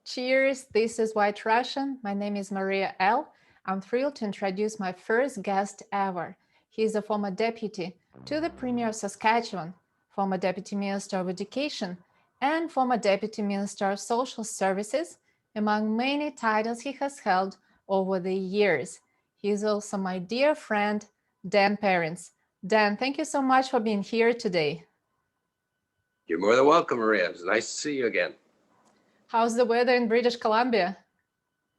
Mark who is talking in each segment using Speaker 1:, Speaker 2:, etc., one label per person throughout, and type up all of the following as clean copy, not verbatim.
Speaker 1: Cheers, this is White Russian. My name is Maria L. I'm thrilled to introduce my first guest ever. He is a former deputy to the Premier of Saskatchewan, former Deputy Minister of Education, and former Deputy Minister of Social Services, among many titles he has held over the years. He is also my dear friend, Dan Perrins. Dan, thank you so much for being here today.
Speaker 2: You're more than welcome, Maria. It's nice to see you again.
Speaker 1: How's the weather in British Columbia?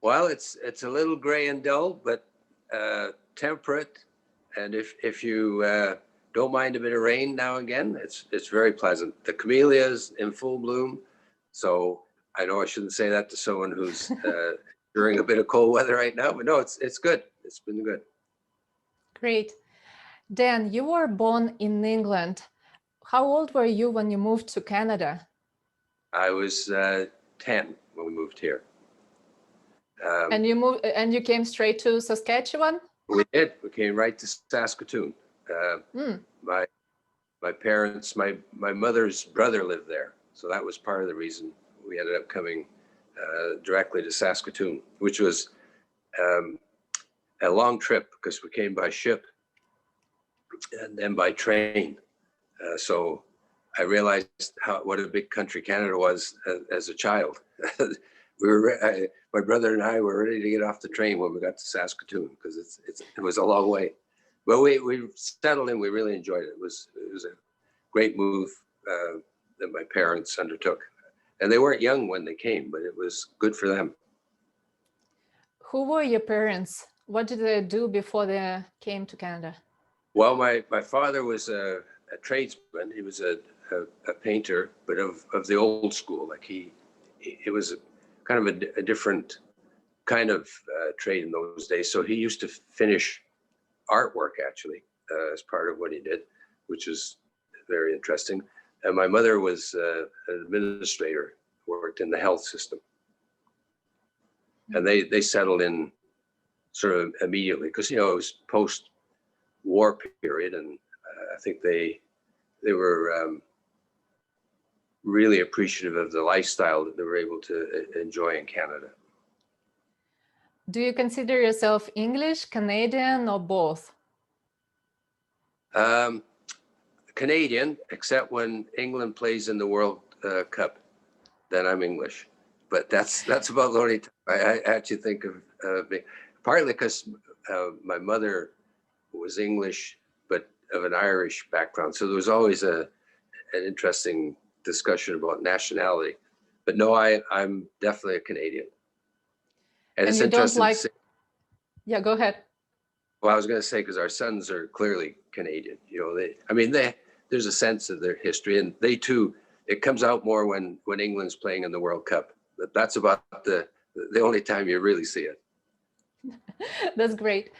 Speaker 2: Well, it's a little gray and dull, but temperate. And if you don't mind a bit of rain now and again, it's very pleasant. The camellias in full bloom. So I know I shouldn't say that to someone who's during a bit of cold weather right now, but no, it's good. It's been good.
Speaker 1: Great. Dan, you were born in England. How old were you when you moved to Canada?
Speaker 2: I was 10 when we moved here.
Speaker 1: And you came straight to Saskatchewan?
Speaker 2: We did. We came right to Saskatoon. My parents, my mother's brother lived there, so that was part of the reason we ended up coming directly to Saskatoon, which was a long trip because we came by ship and then by train. So I realized what a big country Canada was as a child. My brother and I were ready to get off the train when we got to Saskatoon because it was a long way. But we settled in. We really enjoyed it. It was a great move that my parents undertook, and they weren't young when they came, but it was good for them.
Speaker 1: Who were your parents? What did they do before they came to Canada?
Speaker 2: Well, my father was a tradesman. He was a painter, but of the old school. Like it was kind of a different kind of trade in those days. So he used to finish artwork actually as part of what he did, which is very interesting. And my mother was an administrator, worked in the health system. And they settled in sort of immediately because, it was post-war period. And I think they were really appreciative of the lifestyle that they were able to enjoy in Canada.
Speaker 1: Do you consider yourself English, Canadian, or both?
Speaker 2: Canadian, except when England plays in the World Cup, then I'm English. But that's about the only time I actually think of me. Partly because my mother was English, but of an Irish background. So there was always an interesting discussion about nationality. But no, I'm definitely a Canadian. And it's interesting to say.
Speaker 1: Yeah, go ahead.
Speaker 2: Well, I was going to say, because our sons are clearly Canadian. There's a sense of their history, and they too, it comes out more when England's playing in the World Cup. That's about the only time you really see it.
Speaker 1: That's great.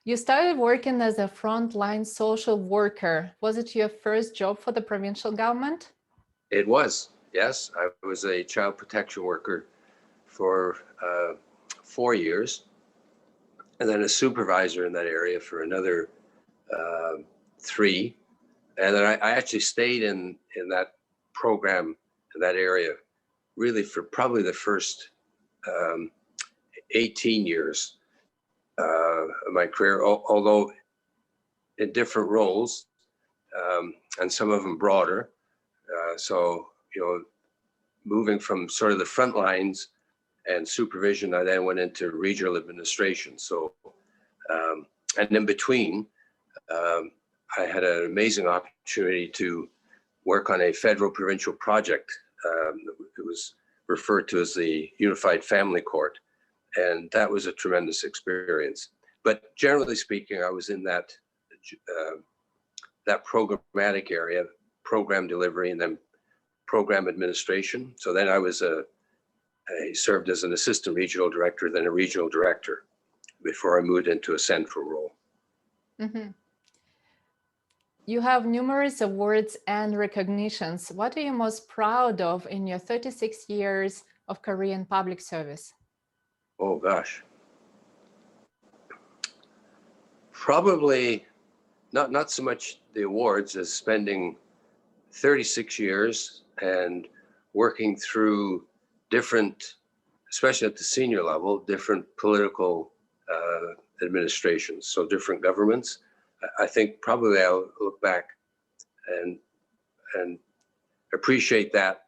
Speaker 1: You started working as a frontline social worker. Was it your first job for the provincial government?
Speaker 2: It was, yes. I was a child protection worker for 4 years, and then a supervisor in that area for another 3. And then I actually stayed in that program, in that area, really for probably the first 18 years of my career, although in different roles, and some of them broader. So, moving from sort of the front lines and supervision, I then went into regional administration. So, and in between, I had an amazing opportunity to work on a federal provincial project. It was referred to as the Unified Family Court. And that was a tremendous experience. But generally speaking, I was in that programmatic area, program delivery, and then program administration. So then I served as an assistant regional director, then a regional director, before I moved into a central role.
Speaker 1: Mm-hmm. You have numerous awards and recognitions. What are you most proud of in your 36 years of career in public service?
Speaker 2: Oh, gosh. Probably not so much the awards as spending 36 years and working through different especially at the senior level, different political administrations, so different governments. I think probably I'll look back and appreciate that,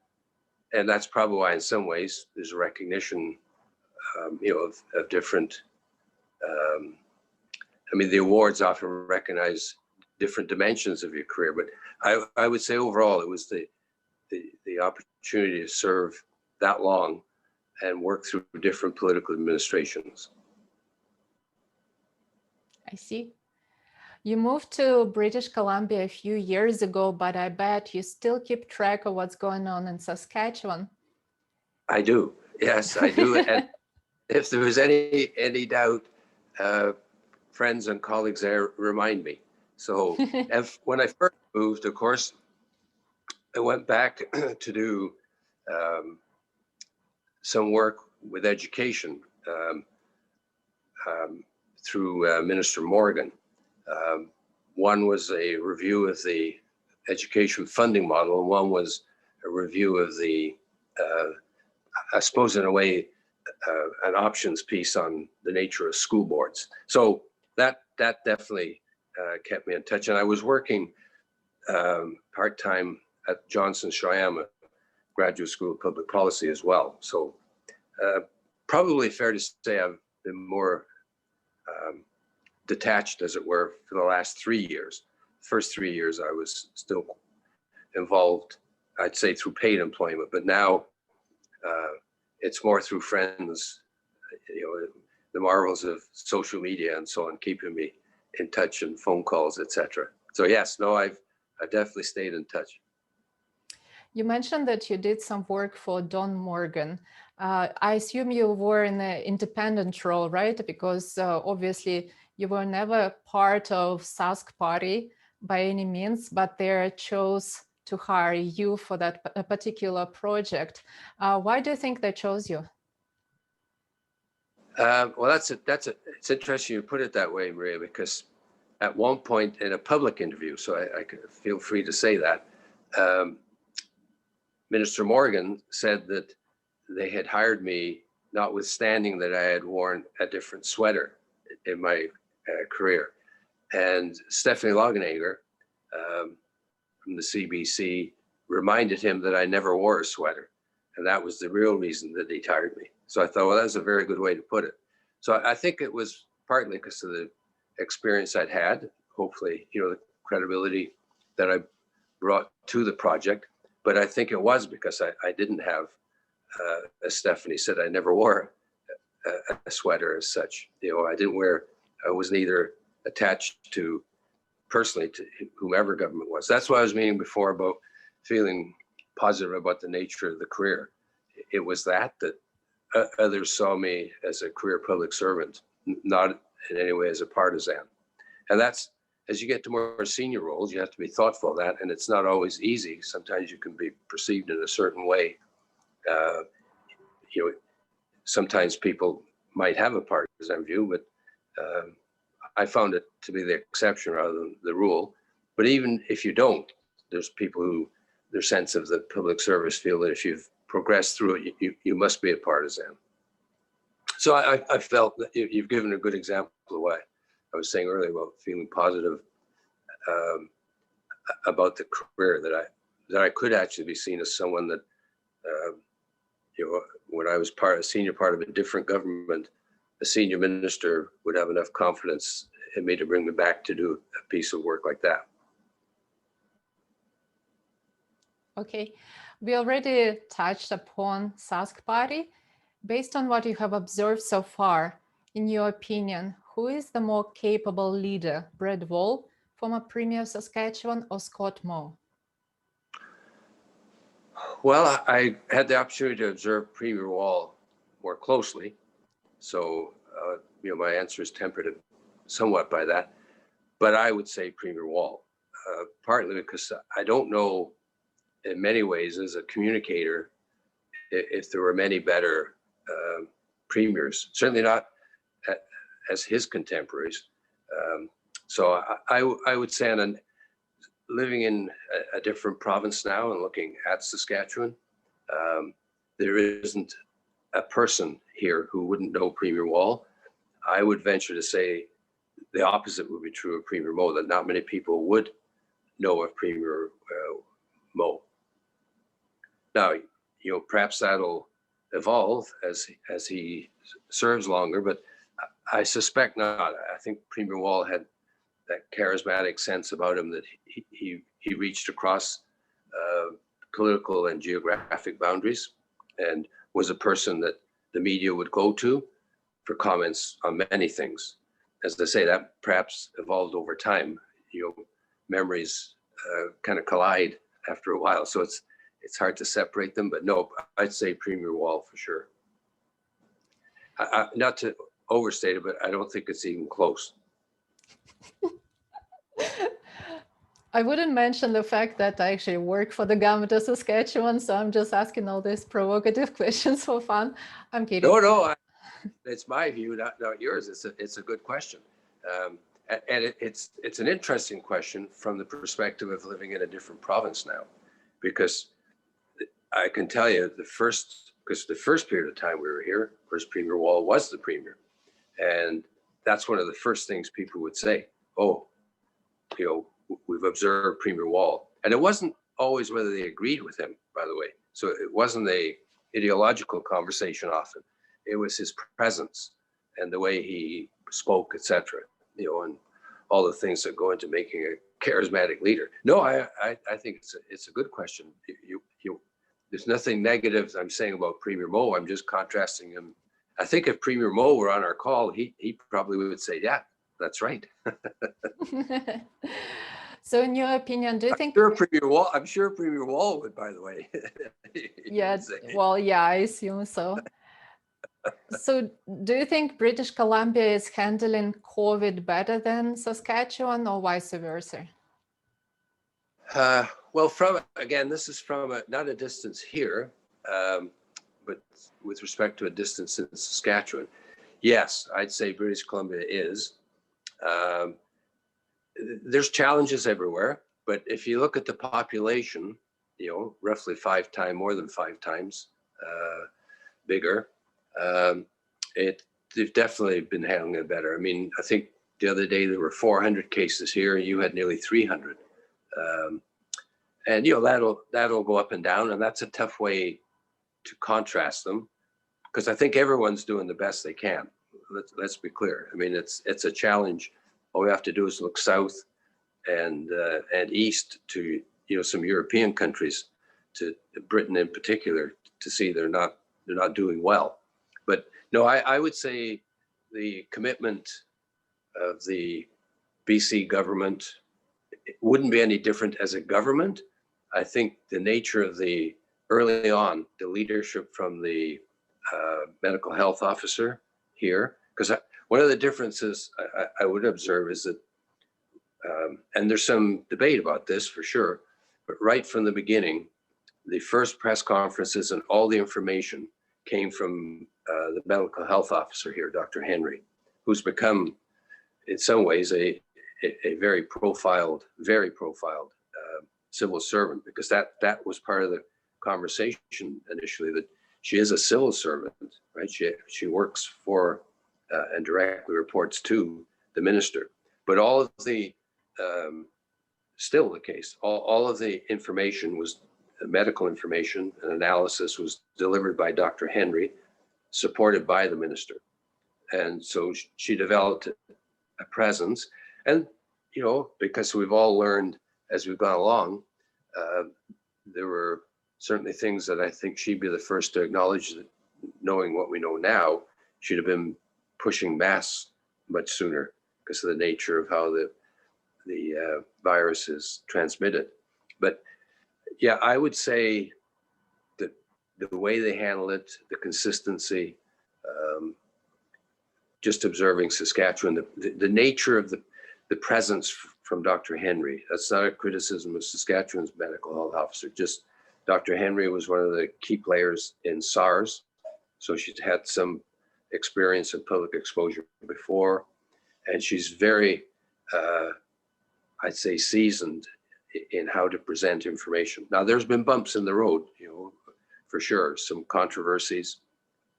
Speaker 2: and that's probably why, in some ways, there's a recognition, of different. The awards often recognize different dimensions of your career, but I would say overall it was the opportunity to serve that long and work through different political administrations.
Speaker 1: I see. You moved to British Columbia a few years ago, but I bet you still keep track of what's going on in Saskatchewan.
Speaker 2: I do. Yes, I do. And if there was any doubt, friends and colleagues there remind me. So when I first moved, of course, I went back to do some work with education through Minister Morgan. One was a review of the education funding model, and one was a review of the, I suppose in a way, an options piece on the nature of school boards. So that definitely kept me in touch. And I was working part-time at Johnson Shayama Graduate School of Public Policy as well. So probably fair to say I've been more detached, as it were, for the last 3 years. First 3 years I was still involved, I'd say, through paid employment, but now it's more through friends, the marvels of social media and so on, keeping me in touch, and phone calls, etc. So yes, no, I've definitely stayed in touch.
Speaker 1: You mentioned that you did some work for Don Morgan. I assume you were in an independent role, right? Because obviously you were never part of Sask Party by any means, but they chose to hire you for that particular project. Why do you think they chose you?
Speaker 2: Well, it's interesting you put it that way, Maria, because at one point in a public interview, so I could feel free to say that, Minister Morgan said that they had hired me notwithstanding that I had worn a different sweater in my career. And Stephanie Lagenhager from the CBC reminded him that I never wore a sweater. And that was the real reason that he hired me. So I thought, well, that's a very good way to put it. So I think it was partly because of the experience I'd had, hopefully, the credibility that I brought to the project. But I think it was because I didn't have, as Stephanie said, I never wore a sweater as such. I was neither attached to personally to whomever government was. That's why I was meaning before about feeling positive about the nature of the career. It was that others saw me as a career public servant, not in any way as a partisan. And that's, as you get to more senior roles, you have to be thoughtful of that, and it's not always easy. Sometimes you can be perceived in a certain way. Sometimes people might have a partisan view, but I found it to be the exception rather than the rule. But even if you don't, there's people who, their sense of the public service, feel that if you've progressed through it, you must be a partisan. So I felt that you've given a good example of why I was saying earlier about feeling positive about the career, that I could actually be seen as someone that, when I was a senior part of a different government, a senior minister would have enough confidence in me to bring me back to do a piece of work like that.
Speaker 1: Okay, we already touched upon Sask Party. Based on what you have observed so far, in your opinion, who is the more capable leader, Brad Wall, former Premier of Saskatchewan, or Scott Moe?
Speaker 2: Well, I had the opportunity to observe Premier Wall more closely. So, my answer is tempered somewhat by that. But I would say Premier Wall, partly because I don't know, in many ways, as a communicator, if there were many better premiers, certainly not as his contemporaries. So I would say, living in a different province now and looking at Saskatchewan, there isn't a person here who wouldn't know Premier Wall. I would venture to say the opposite would be true of Premier Moe, that not many people would know of Premier Moe. Now, perhaps that'll evolve as he serves longer, but I suspect not. I think Premier Wall had that charismatic sense about him that he reached across political and geographic boundaries, and was a person that the media would go to for comments on many things. As I say, that perhaps evolved over time. Memories kind of collide after a while, so it's hard to separate them. But no, I'd say Premier Wall for sure. Not to overstate it, but I don't think it's even close.
Speaker 1: I wouldn't mention the fact that I actually work for the government of Saskatchewan, so I'm just asking all these provocative questions for fun. I'm kidding.
Speaker 2: No, it's my view, not yours. It's a good question, and it's an interesting question from the perspective of living in a different province now, because I can tell you the first period of time we were here, of course, Premier Wall was the premier, and that's one of the first things people would say. Oh, we've observed Premier Wall. And it wasn't always whether they agreed with him, by the way. So it wasn't a ideological conversation often. It was his presence and the way he spoke, etc. And all the things that go into making a charismatic leader. No, I think it's a good question. There's nothing negative I'm saying about Premier Moe. I'm just contrasting him. I think if Premier Moe were on our call, he probably would say, yeah, that's right.
Speaker 1: So in your opinion, do you think...
Speaker 2: I'm sure Premier Wall would, by the way.
Speaker 1: Yeah, well, yeah, I assume so. So do you think British Columbia is handling COVID better than Saskatchewan, or vice versa?
Speaker 2: Well, this is from not a distance here, but with respect to a distance in Saskatchewan. Yes, I'd say British Columbia is. There's challenges everywhere, but if you look at the population, roughly more than five times bigger, they've definitely been handling it better. I mean, I think the other day there were 400 cases here, and you had nearly 300. And that'll go up and down, and that's a tough way to contrast them, because I think everyone's doing the best they can. Let's be clear. I mean, it's a challenge. All we have to do is look south and east to some European countries, to Britain in particular, to see they're not doing well. But no, I would say the commitment of the BC government, it wouldn't be any different as a government. I think the nature of early on, the leadership from the medical health officer here, because one of the differences I would observe is that, and there's some debate about this for sure, but right from the beginning, the first press conferences and all the information came from the medical health officer here, Dr. Henry, who's become, in some ways, a very profiled civil servant, because that was part of the conversation initially, that she is a civil servant, right? She works for and directly reports to the minister. But all of the, still the case, all of the information was, medical information and analysis was delivered by Dr. Henry, supported by the minister. And so she developed a presence. And, because we've all learned as we've gone along, there were certainly things that I think she'd be the first to acknowledge, that knowing what we know now, she'd have been pushing masks much sooner because of the nature of how the virus is transmitted. But yeah, I would say that the way they handle it, the consistency, just observing Saskatchewan, the nature of the presence from Dr. Henry, that's not a criticism of Saskatchewan's medical health officer, just Dr. Henry was one of the key players in SARS. So she's had some experience in public exposure before, and she's very, I'd say, seasoned in how to present information. Now, there's been bumps in the road, for sure, some controversies,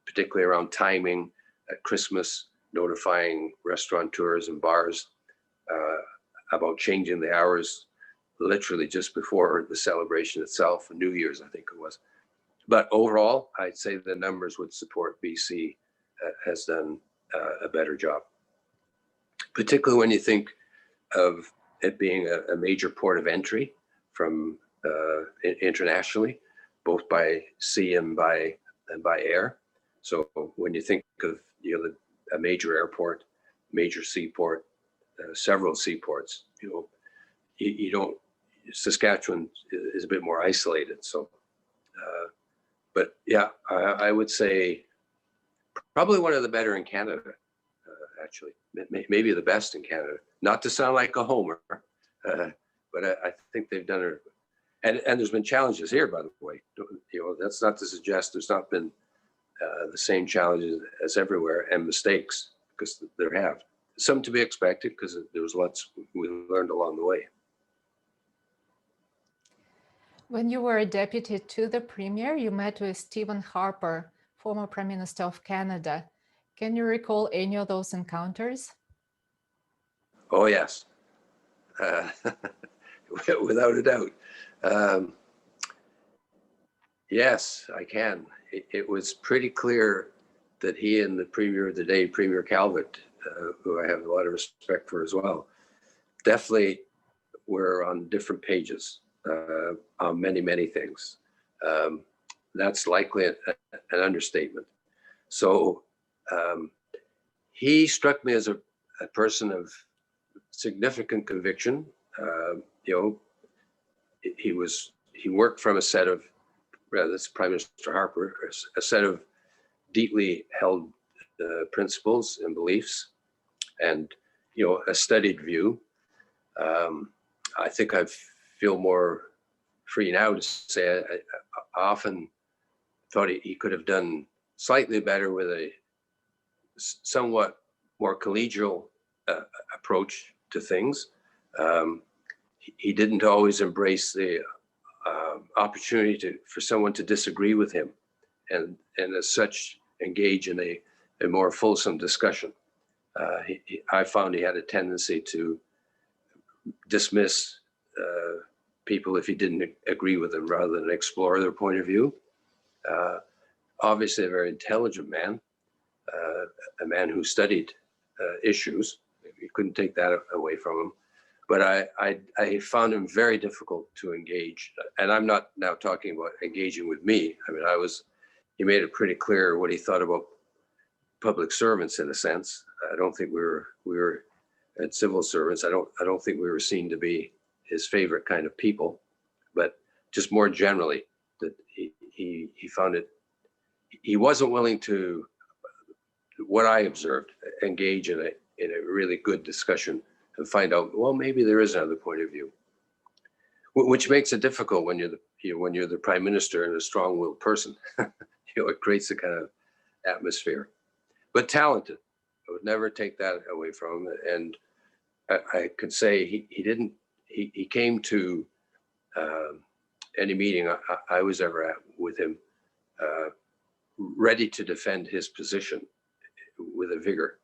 Speaker 2: particularly around timing at Christmas, notifying restaurateurs and bars about changing the hours literally just before the celebration itself, New Year's, I think it was. But overall, I'd say the numbers would support BC has done a better job, particularly when you think of it being a major port of entry from internationally, both by sea and by air. So when you think of a major airport, major seaport, several seaports, you don't. Saskatchewan is a bit more isolated. So, but yeah, I would say probably one of the better in Canada. Actually, maybe the best in Canada. Not to sound like a homer, but I think they've done it. And there's been challenges here, by the way. That's not to suggest there's not been the same challenges as everywhere and mistakes, because there have. Some to be expected, because there was lots we learned along the way.
Speaker 1: When you were a deputy to the Premier, you met with Stephen Harper, former Prime Minister of Canada. Can you recall any of those encounters?
Speaker 2: Oh, yes. Without a doubt. Yes, I can. It was pretty clear that he and the Premier of the day, Premier Calvert, who I have a lot of respect for as well, definitely were on different pages on many, many things. That's likely an understatement. So he struck me as a person of significant conviction. He worked from a set of, that's Prime Minister Harper, a set of deeply held principles and beliefs, and a studied view. I think I feel more free now to say I often thought he could have done slightly better with a somewhat more collegial approach to things. He didn't always embrace the opportunity for someone to disagree with him, and as such engage in a more fulsome discussion. I found he had a tendency to dismiss people if he didn't agree with them rather than explore their point of view. Obviously a very intelligent man, a man who studied issues. You couldn't take that away from him. But I found him very difficult to engage. And I'm not now talking about engaging with me. I mean, he made it pretty clear what he thought about public servants in a sense. I don't think we were at civil servants. I don't think we were seen to be his favorite kind of people, but just more generally that he found it, he wasn't willing to, what I observed, engage in a really good discussion and find out, well, maybe there is another point of view, which makes it difficult when you're the Prime Minister and a strong-willed person. It creates a kind of atmosphere, but talented. I would never take that away from him. And I could say he came to any meeting I was ever at with him, ready to defend his position with a vigor.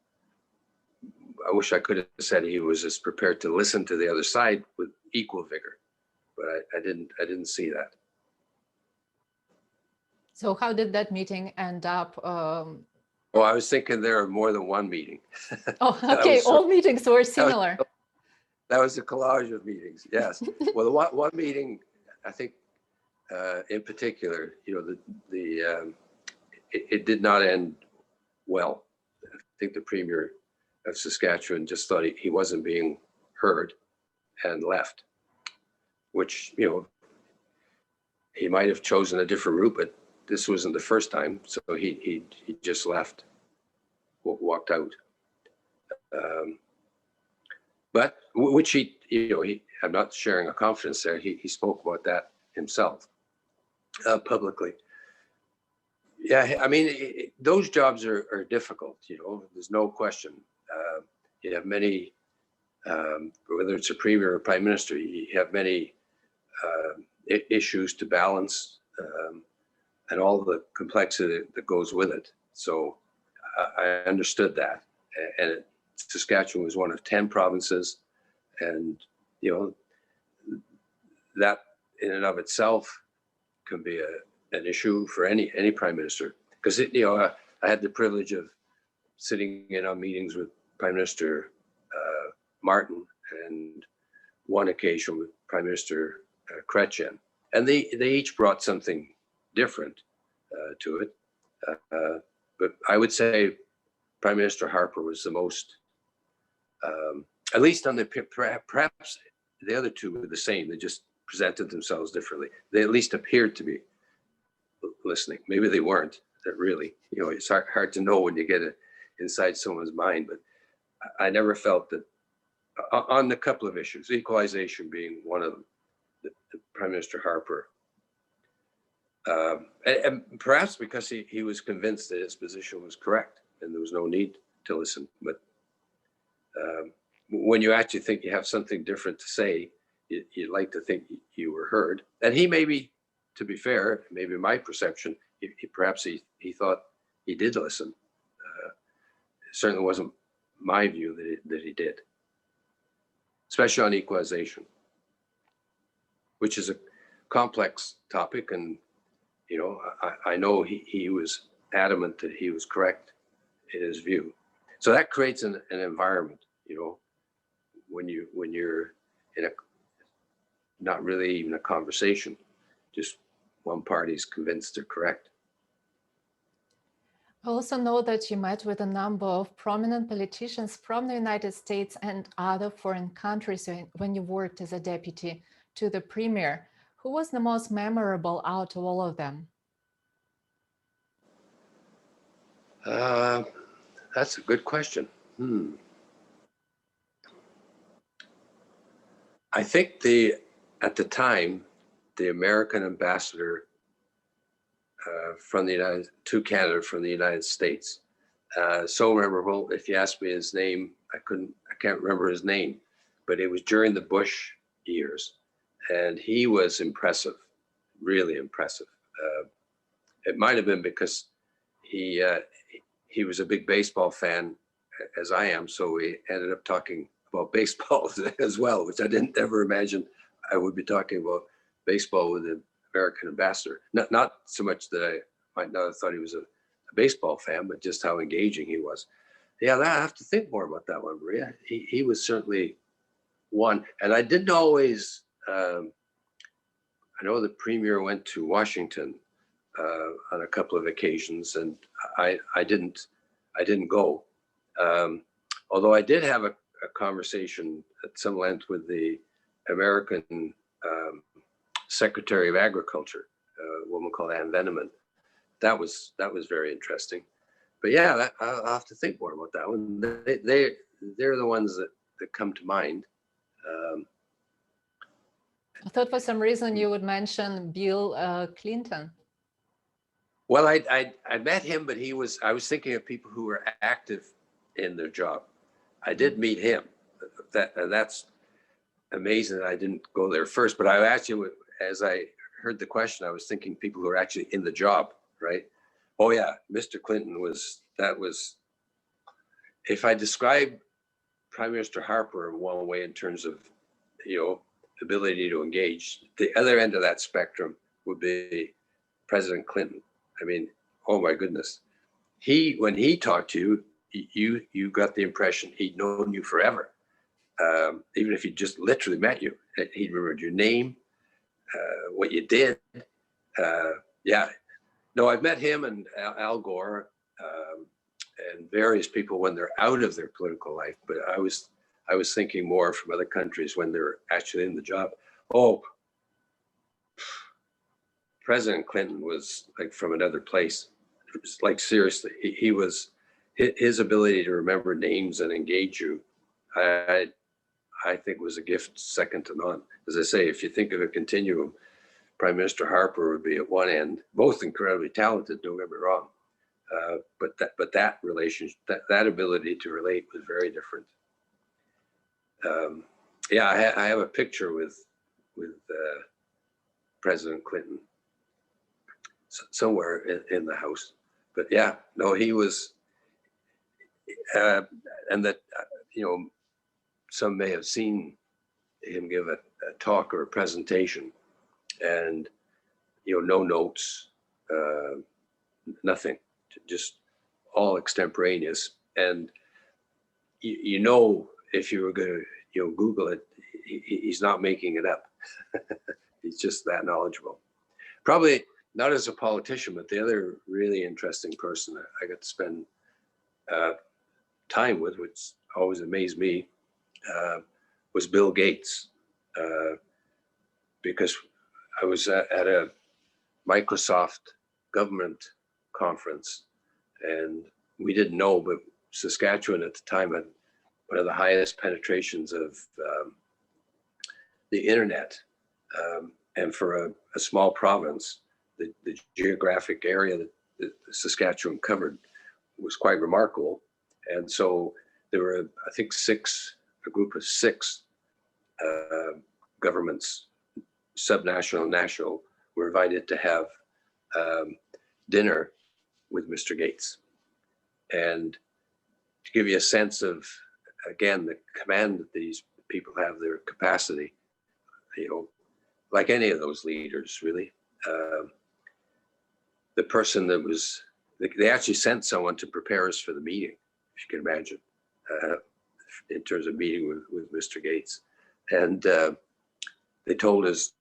Speaker 2: I wish I could have said he was as prepared to listen to the other side with equal vigor, but I didn't see that.
Speaker 1: So how did that meeting end up?
Speaker 2: Well, I was thinking there are more than one meeting.
Speaker 1: Oh, okay. All meetings were similar.
Speaker 2: That was a collage of meetings. Yes. Well, the one meeting, I think, in particular, it did not end well. I think the Premier of Saskatchewan just thought he wasn't being heard and left, which, he might have chosen a different route, but this wasn't the first time. So he just left, walked out. But which I'm not sharing a confidence there. He spoke about that himself publicly. Yeah, I mean, those jobs are difficult. There's no question. You have many, whether it's a Premier or Prime Minister, you have many issues to balance, and all the complexity that goes with it. So I understood that. And Saskatchewan was one of 10 provinces. And, you know, that in and of itself can be an issue for any prime minister. Because, you know, I had the privilege of sitting in on meetings with Prime Minister Martin, and one occasion with Prime Minister Chrétien. And they each brought something different to it. But I would say Prime Minister Harper was the most, at least on the, perhaps the other two were the same. They just presented themselves differently. They at least appeared to be listening. Maybe they weren't, that really, you know, it's hard to know when you get inside someone's mind, but I never felt that on the couple of issues, equalization being one of them, the Prime Minister Harper, and perhaps because he was convinced that his position was correct and there was no need to listen. But when you actually think you have something different to say, you'd like to think you were heard. And he maybe, to be fair, maybe my perception, perhaps he thought he did listen. It certainly wasn't my view that he did, especially on equalization, which is a complex topic. And, you know, I know he was adamant that he was correct in his view. So that creates an environment, you know, when you're in not really even a conversation, just one party's convinced they're correct.
Speaker 1: I also know that you met with a number of prominent politicians from the United States and other foreign countries when you worked as a deputy to the Premier. Who was the most memorable out of all of them?
Speaker 2: That's a good question. I think at the time, the American ambassador to Canada from the United States, so memorable. If you ask me his name, I can't remember his name, but it was during the Bush years, and he was impressive, really impressive. It might have been because he was a big baseball fan, as I am, so we ended up talking about baseball as well, which I didn't ever imagine I would be talking about baseball with the American ambassador. Not so much that I might not have thought he was a baseball fan, but just how engaging he was. Yeah, I have to think more about that one, Maria. He was certainly one. And I didn't always, I know the Premier went to Washington on a couple of occasions, and I didn't go. Although I did have a conversation at some length with the American Secretary of Agriculture, a woman called Ann Veneman. That was very interesting. But yeah, I'll have to think more about that one. They're the ones that come to mind.
Speaker 1: I thought for some reason you would mention Bill Clinton.
Speaker 2: Well, I met him, but I was thinking of people who were active in their job. I did meet him. That's amazing that I didn't go there first. But I actually, as I heard the question, I was thinking people who are actually in the job, right? Oh yeah, Mr. Clinton was, if I describe Prime Minister Harper in one way in terms of, you know, ability to engage, the other end of that spectrum would be President Clinton. I mean, oh my goodness. When he talked to you, you got the impression he'd known you forever. Even if he just literally met you, he'd remembered your name, what you did. Yeah. No, I've met him and Al Gore and various people when they're out of their political life, but I was thinking more from other countries when they're actually in the job. Oh, President Clinton was like from another place. It was like, seriously, he was, his ability to remember names and engage you, I think was a gift second to none. As I say, if you think of a continuum, Prime Minister Harper would be at one end, both incredibly talented, don't get me wrong. But that relationship, that ability to relate was very different. Yeah, I have a picture with President Clinton somewhere in the house. But yeah, no, he was, and that, some may have seen him give a talk or a presentation, and, no notes, nothing, just all extemporaneous. And if you were going to, Google it, he's not making it up. He's just that knowledgeable. Probably not as a politician, but the other really interesting person I got to spend time with, which always amazed me, was Bill Gates, because I was at a Microsoft government conference, and we didn't know, but Saskatchewan at the time had one of the highest penetrations of the internet. And for a small province, the geographic area that Saskatchewan covered was quite remarkable. And so there were, I think, a group of six governments, subnational and national, were invited to have dinner with Mr. Gates. And to give you a sense of, again, the command that these people have, their capacity, like any of those leaders, really. The person that was, they actually sent someone to prepare us for the meeting, if you can imagine, in terms of meeting with Mr. Gates. And they told us,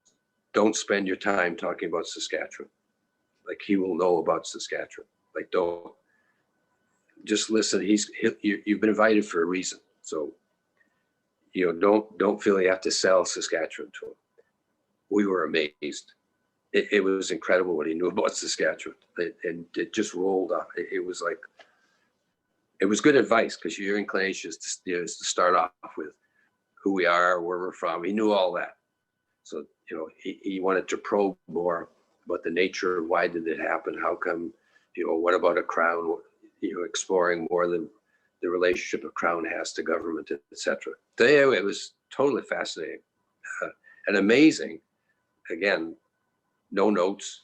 Speaker 2: don't spend your time talking about Saskatchewan. Like, he will know about Saskatchewan. Like, don't, just listen. You've been invited for a reason. So, don't feel you have to sell Saskatchewan to him. We were amazed. It was incredible what he knew about Saskatchewan, and it just rolled off. It was like, it was good advice, because your inclination is to start off with who we are, where we're from. He knew all that. So, he wanted to probe more about the nature of why did it happen? How come, what about a crown, exploring more than the relationship a crown has to government, etc. So anyway, it was totally fascinating and amazing. Again, no notes,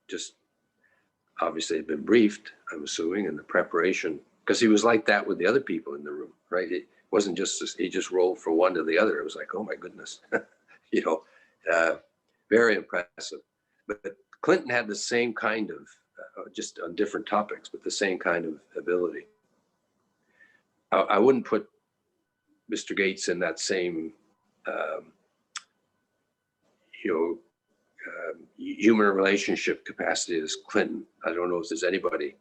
Speaker 2: just obviously had been briefed, I'm assuming, in the preparation, because he was like that with the other people in the room, right? It wasn't just, he just rolled from one to the other. It was like, oh my goodness, very impressive. But Clinton had the same kind of, just on different topics, but the same kind of ability. I wouldn't put Mr. Gates in that same, human relationship capacity as Clinton. I don't know if there's anybody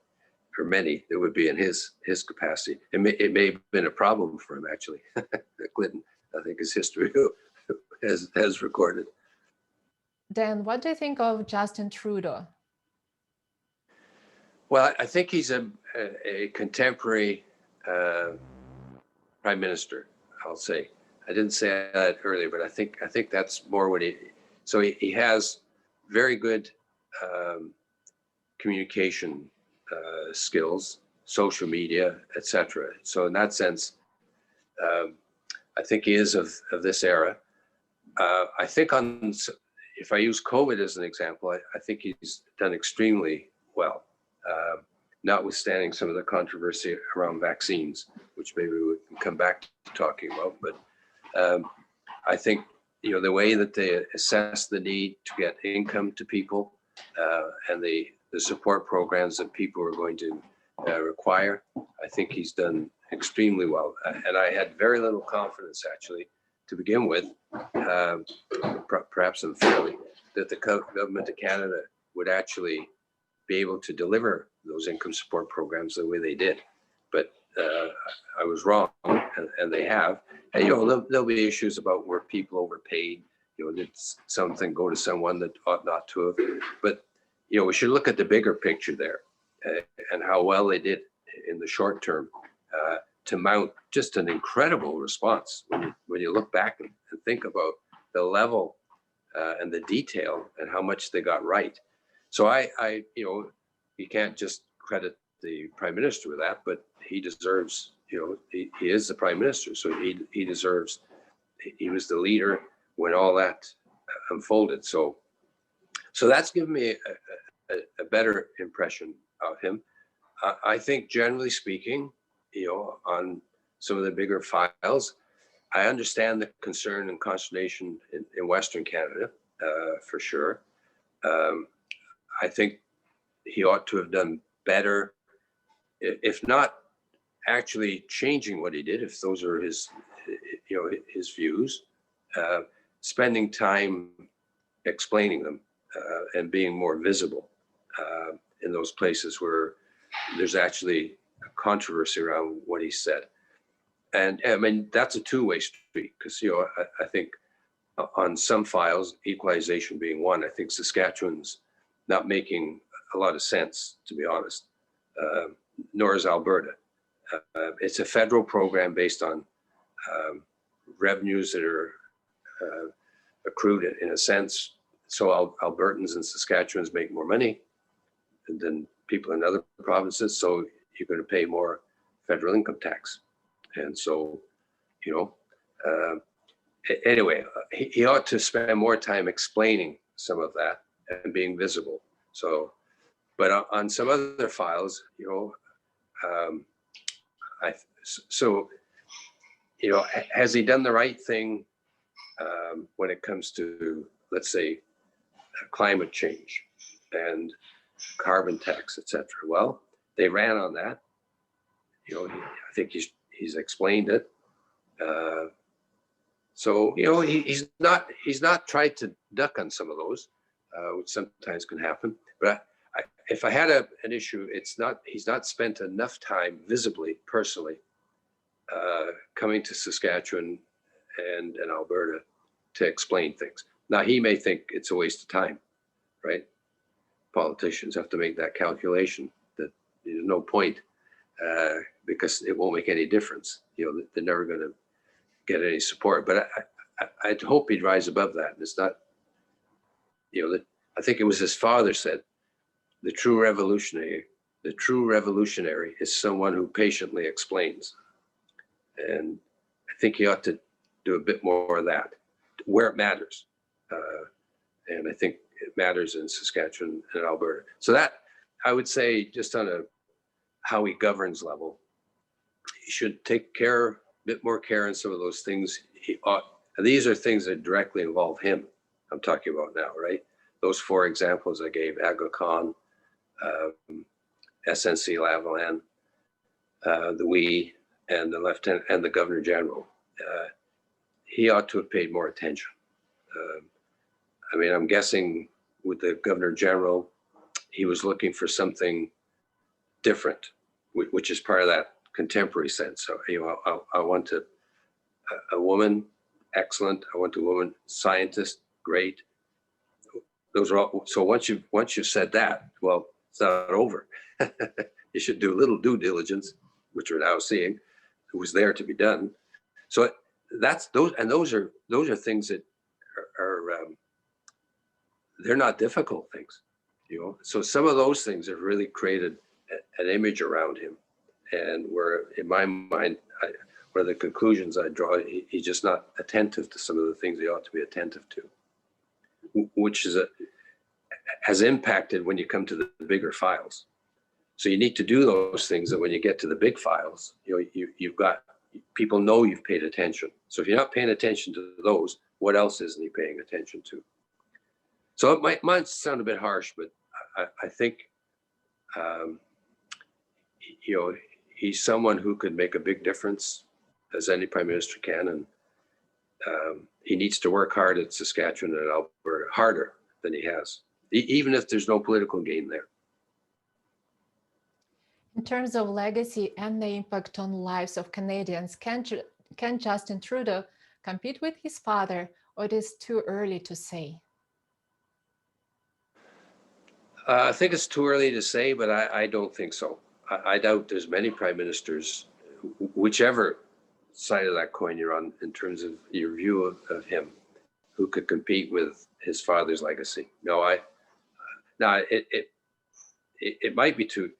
Speaker 2: or many that would be in his capacity. It may have been a problem for him, actually. Clinton, I think, his history has recorded.
Speaker 1: Dan, what do you think of Justin Trudeau?
Speaker 2: Well, I think he's a contemporary prime minister, I'll say. I didn't say that earlier, but I think that's more what he has very good communication skills, social media, etc. So in that sense, I think he is of this era. I think if I use COVID as an example, I think he's done extremely well, notwithstanding some of the controversy around vaccines, which maybe we can come back to talking about. But I think, the way that they assess the need to get income to people and the support programs that people are going to require, I think he's done extremely well. And I had very little confidence, actually, to begin with, perhaps unfairly, that the government of Canada would actually be able to deliver those income support programs the way they did. But I was wrong, and they have. And, there'll be issues about where people overpaid, did something go to someone that ought not to have. But, we should look at the bigger picture there and how well they did in the short term to mount just an incredible response when you look back and think about the level and the detail and how much they got right. So you can't just credit the prime minister with that, but he deserves, he is the prime minister, so he deserves, he was the leader when all that unfolded. So that's given me a better impression of him. I think generally speaking, on some of the bigger files, I understand the concern and consternation in Western Canada, for sure. I think he ought to have done better, if not actually changing what he did, if those are his views, spending time explaining them and being more visible in those places where there's actually a controversy around what he said. And I mean, that's a two-way street, because I think on some files, equalization being one, I think Saskatchewan's not making a lot of sense, to be honest, nor is Alberta. It's a federal program based on revenues that are accrued in a sense. So Albertans and Saskatchewans make more money than people in other provinces. So you're going to pay more federal income tax. And so, anyway, he ought to spend more time explaining some of that and being visible. So, but on some other files, has he done the right thing when it comes to, let's say, climate change and carbon tax, etc.? Well, they ran on that. I think he's explained it. So he's not tried to duck on some of those, which sometimes can happen. But if I had an issue, he's not spent enough time visibly, personally, coming to Saskatchewan and Alberta to explain things. Now, he may think it's a waste of time, right? Politicians have to make that calculation that there's no point because it won't make any difference. They're never going to get any support. But I'd hope he'd rise above that. And it's not, I think it was his father said, the true revolutionary is someone who patiently explains. And I think he ought to do a bit more of that where it matters. And I think it matters in Saskatchewan and Alberta. So that, I would say, just on a how he governs level, he should take a bit more care in some of those things. And these are things that directly involve him, I'm talking about now, right? Those four examples I gave, Agacon, SNC Lavalin, the WE, and the Lieutenant and the Governor General. He ought to have paid more attention. I mean, I'm guessing with the Governor General, he was looking for something different, which is part of that contemporary sense. So, I want a woman, excellent. I want a woman scientist, great. Those are all. So once you've said that, well, it's not over. You should do a little due diligence, which we're now seeing, it was there to be done. So that's those, and those are things that are they're not difficult things, So some of those things have really created an image around him, and where, in my mind, one of the conclusions I draw, he's just not attentive to some of the things he ought to be attentive to, which has impacted when you come to the bigger files. So you need to do those things that when you get to the big files, you've got people know you've paid attention. So if you're not paying attention to those, what else isn't he paying attention to? So it might sound a bit harsh, but I think he's someone who could make a big difference, as any prime minister can, and he needs to work hard at Saskatchewan and Alberta, harder than he has, even if there's no political gain there.
Speaker 1: In terms of legacy and the impact on lives of Canadians, can Justin Trudeau compete with his father, or it is too early to say?
Speaker 2: I think it's too early to say, but I don't think so. I doubt there's many prime ministers, whichever side of that coin you're on, in terms of your view of him, who could compete with his father's legacy. No, it might be too,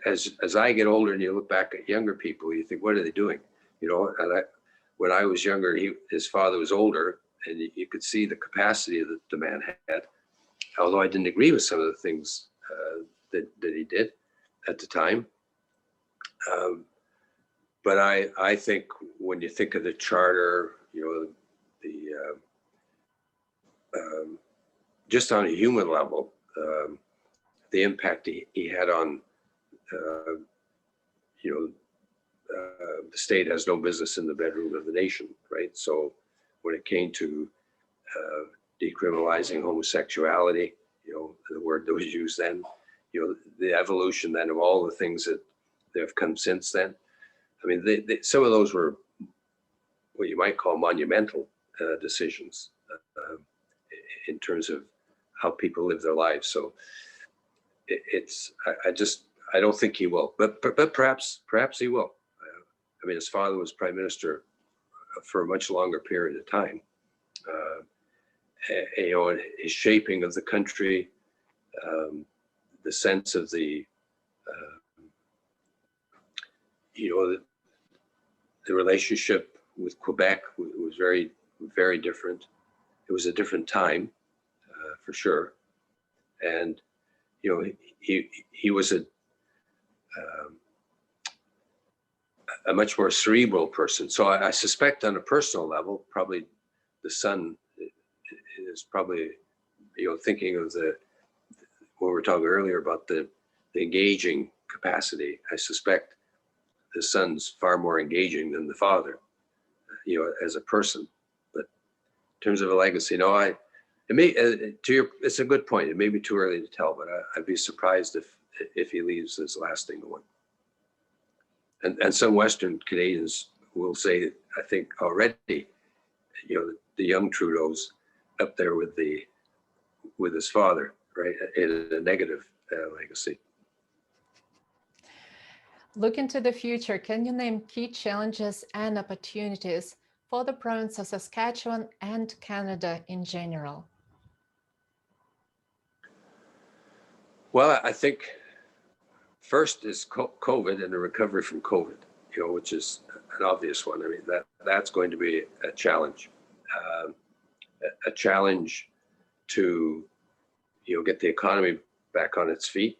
Speaker 2: as I get older and you look back at younger people, you think, what are they doing? And when I was younger, his father was older, and you could see the capacity that the man had. Although I didn't agree with some of the things that he did at the time. But I think when you think of the charter, just on a human level, the impact he had on, the state has no business in the bedroom of the nation, right? So when it came to decriminalizing homosexuality, the word that was used then, the evolution then of all the things that have come since then. I mean, some of those were what you might call monumental decisions in terms of how people live their lives. So I don't think he will, but perhaps he will. I mean, his father was prime minister for a much longer period of time. His shaping of the country, the sense of the relationship with Quebec was very, very different. It was a different time, for sure. And, he was a much more cerebral person. So I suspect on a personal level, probably the son is probably, thinking of when we were talking earlier about the engaging capacity. I suspect the son's far more engaging than the father, as a person. But in terms of a legacy, it's a good point. It may be too early to tell, but I'd be surprised if he leaves this lasting one. And some Western Canadians will say, I think already, the young Trudeau's up there with his father, right, in a negative legacy.
Speaker 1: Looking to the future, can you name key challenges and opportunities for the province of Saskatchewan and Canada in general?
Speaker 2: Well, I think first is COVID and the recovery from COVID, which is an obvious one. I mean, that's going to be a challenge. A challenge to, get the economy back on its feet.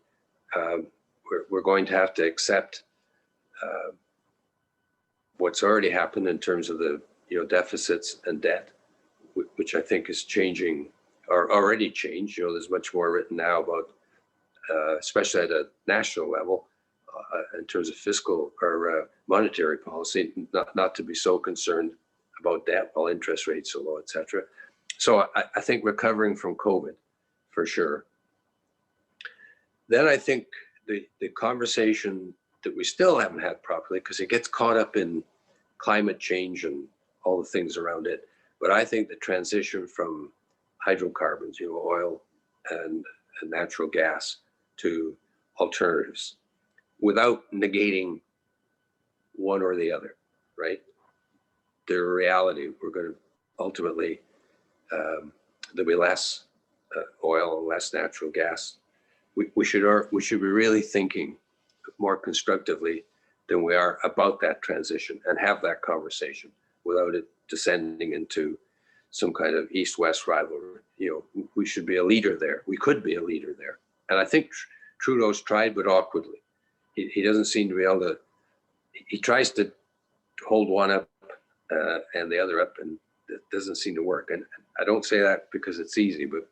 Speaker 2: We're going to have to accept what's already happened in terms of the deficits and debt, which I think is changing or already changed. There's much more written now about, especially at a national level, in terms of fiscal or monetary policy, not to be so concerned about debt while interest rates are low, et cetera. So I think recovering from COVID, for sure. Then I think the conversation that we still haven't had properly, because it gets caught up in climate change and all the things around it. But I think the transition from hydrocarbons, oil and natural gas, to alternatives, without negating one or the other, right? The reality, we're going to ultimately, there'll be less oil and less natural gas. We should be really thinking more constructively than we are about that transition and have that conversation without it descending into some kind of East-West rivalry. We should be a leader there. We could be a leader there. And I think Trudeau's tried, but awkwardly. He doesn't seem to be able to, he tries to hold one up and the other up, and it doesn't seem to work. And I don't say that because it's easy, but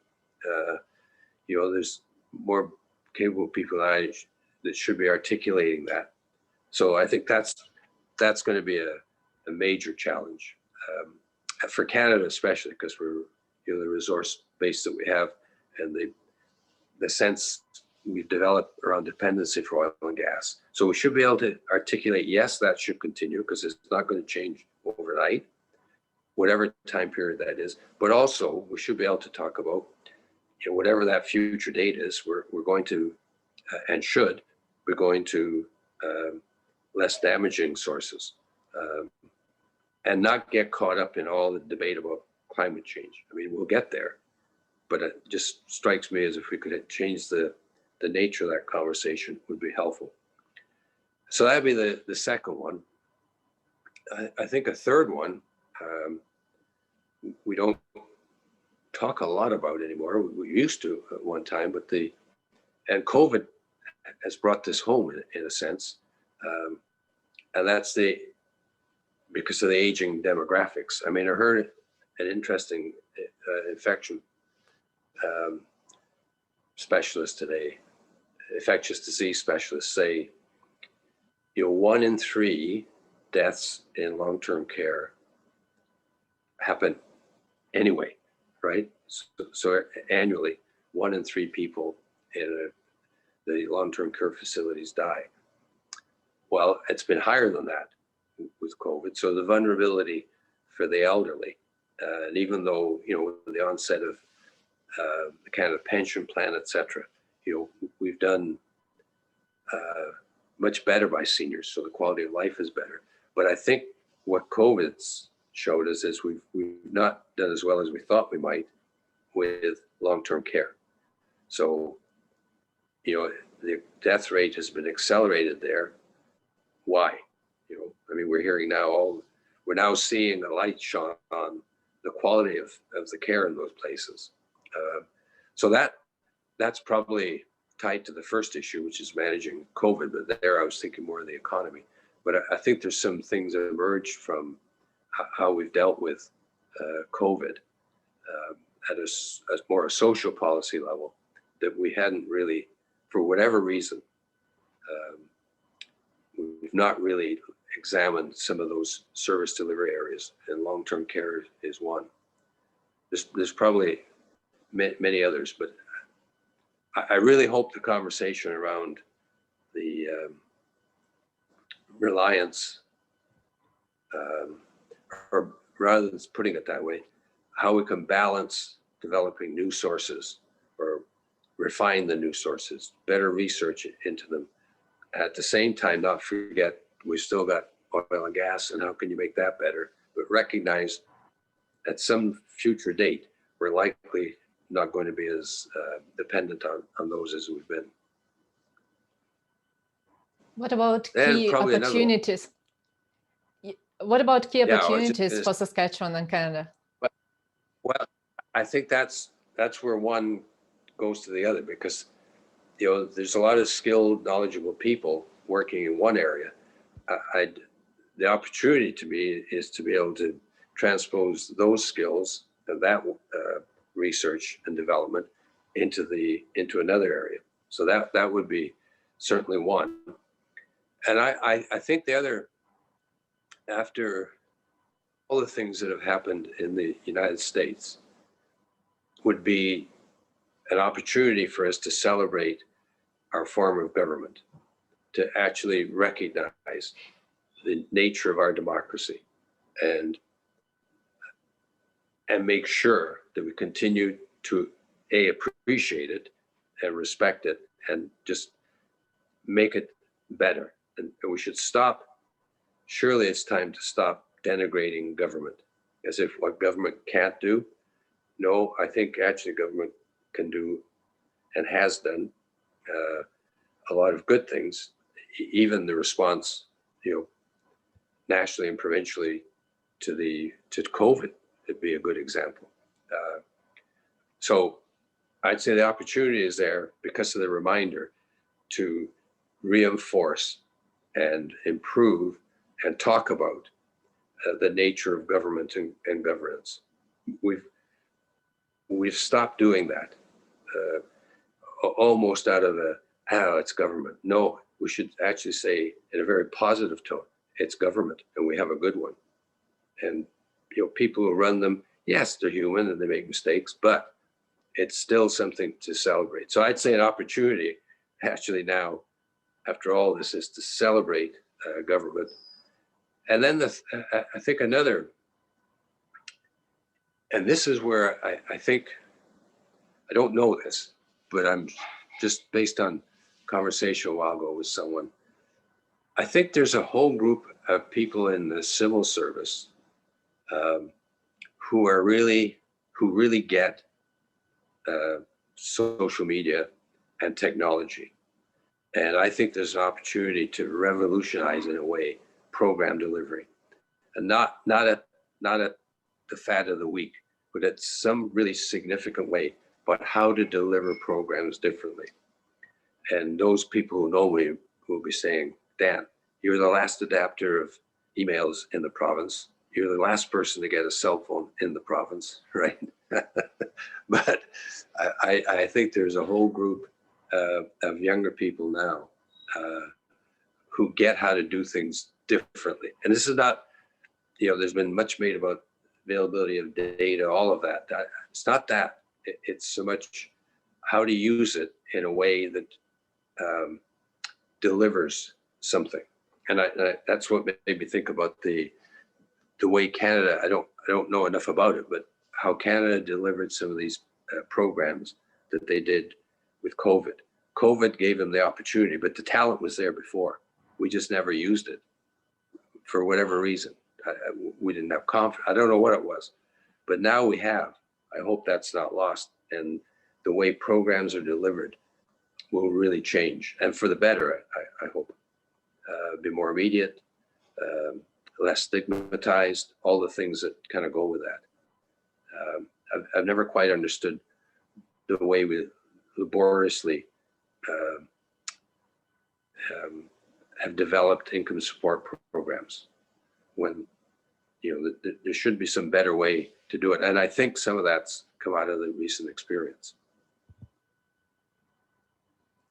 Speaker 2: there's more capable people that should be articulating that. So I think that's going to be a major challenge for Canada, especially because we're the resource base that we have and the sense we've developed around dependency for oil and gas. So we should be able to articulate, yes, that should continue because it's not going to change overnight, whatever time period that is. But also we should be able to talk about whatever that future date is, we're going to and should, we're going to less damaging sources and not get caught up in all the debate about climate change. I mean, we'll get there, but it just strikes me as if we could change the nature of that conversation would be helpful. So that'd be the second one. I think a third one, we don't talk a lot about anymore. We used to at one time, but and COVID has brought this home in a sense, and that's because of the aging demographics. I mean, I heard an interesting infection specialist today, infectious disease specialist, say, 1 in 3 deaths in long-term care happen anyway, right? So annually, 1 in 3 people in the long-term care facilities die. Well, it's been higher than that with COVID. So the vulnerability for the elderly, and even though, with the onset of the Canada Pension Plan, et cetera, we've done much better by seniors, so the quality of life is better. But I think what COVID's showed us is we've not done as well as we thought we might with long-term care. So, the death rate has been accelerated there. Why? I mean, we're now seeing a light shone on the quality of the care in those places. So that's probably tied to the first issue, which is managing COVID. But there, I was thinking more of the economy. But I think there's some things that emerged from how we've dealt with COVID at a more a social policy level that we hadn't really, for whatever reason, we've not really examined some of those service delivery areas, and long-term care is one. There's probably many others, but I really hope the conversation around the reliance, or rather than putting it that way, how we can balance developing new sources or refine the new sources, better research into them. At the same time, not forget we've still got oil and gas, and how can you make that better? But recognize at some future date, we're likely not going to be as dependent on those as we've been.
Speaker 1: What about key opportunities? What about key opportunities for Saskatchewan and Canada?
Speaker 2: Well, I think that's where one goes to the other, because there's a lot of skilled, knowledgeable people working in one area. The opportunity to me is to be able to transpose those skills and that research and development into another area. So that would be certainly one. And I think the other, after all the things that have happened in the United States, would be an opportunity for us to celebrate our form of government, to actually recognize the nature of our democracy and make sure that we continue to appreciate it and respect it and just make it better. And we should stop. Surely it's time to stop denigrating government as if what government can't do. No, I think actually government can do and has done a lot of good things. Even the response, nationally and provincially to COVID would be a good example. So I'd say the opportunity is there because of the reminder to reinforce and improve and talk about the nature of government and governance. We've stopped doing that, almost out of it's government. No, we should actually say in a very positive tone, it's government and we have a good one. And people who run them, yes, they're human and they make mistakes, but it's still something to celebrate. So I'd say an opportunity actually now, after all this, is to celebrate government. And then I think another, and this is where I think, I don't know this, but I'm just based on conversation a while ago with someone, I think there's a whole group of people in the civil service who really get social media and technology. And I think there's an opportunity to revolutionize, in a way, program delivery, and not at the fad of the week, but at some really significant way, but how to deliver programs differently. And those people who know me will be saying, Dan, you're the last adapter of emails in the province. You're the last person to get a cell phone in the province, right? But I think there's a whole group of younger people now who get how to do things differently. And this is not, there's been much made about availability of data, all of that. It's not that. It's so much how to use it in a way that delivers something. And that's what made me think about the way Canada, I don't know enough about it, but how Canada delivered some of these programs that they did with COVID. COVID gave them the opportunity, but the talent was there before. We just never used it for whatever reason. We didn't have confidence. I don't know what it was, but now we have. I hope that's not lost. And the way programs are delivered will really change, and for the better, I hope. Be more immediate, less stigmatized, all the things that kind of go with that. I've never quite understood the way we laboriously have developed income support programs when there should be some better way to do it. And I think some of that's come out of the recent experience.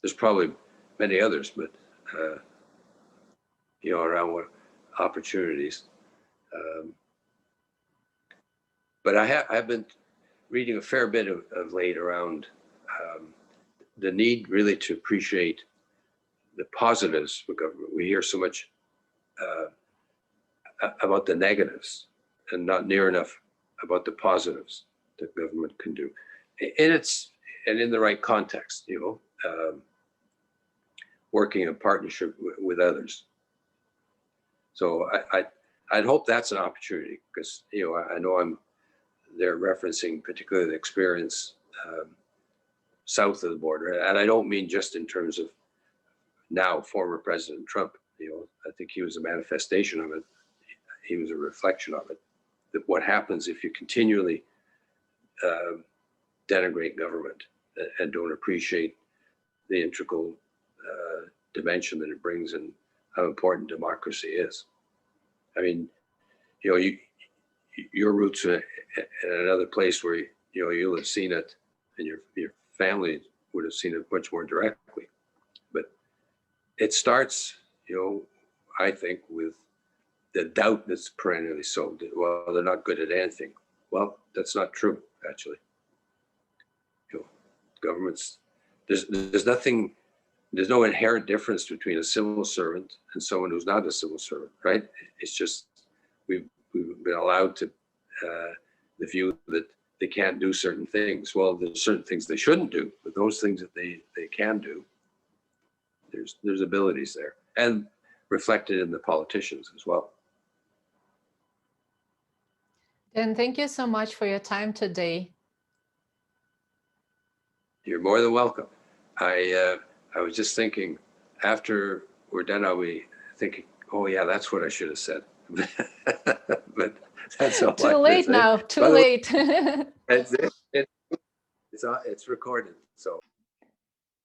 Speaker 2: There's probably many others, but around what opportunities. But I've been reading a fair bit of late around the need really to appreciate the positives for government. We hear so much about the negatives and not near enough about the positives that government can do. And in the right context, working in partnership with others. So I'd hope that's an opportunity, because I know they're referencing particularly the experience south of the border, and I don't mean just in terms of now former President Trump. I think he was a manifestation of it. He was a reflection of it. That what happens if you continually denigrate government and don't appreciate the integral dimension that it brings and how important democracy is. I mean, your roots in another place where you'll have seen it, and your family would have seen it much more directly. But it starts, I think, with the doubt that's perennially sown. Well, they're not good at anything. Well, that's not true, actually. Governments, there's nothing. There's no inherent difference between a civil servant and someone who's not a civil servant, right? It's just we've been allowed to the view that they can't do certain things. Well, there's certain things they shouldn't do, but those things that they can do, there's abilities there, and reflected in the politicians as well.
Speaker 1: Dan, thank you so much for your time today.
Speaker 2: You're more than welcome. I was just thinking, after we're done, I'll be thinking, oh yeah, that's what I should have said. But that's all.
Speaker 1: Too late now. Too late.
Speaker 2: It's recorded. So.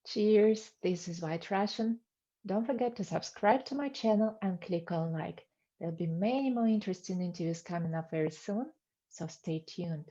Speaker 1: Cheers. This is White Russian. Don't forget to subscribe to my channel and click on like. There'll be many more interesting interviews coming up very soon, so stay tuned.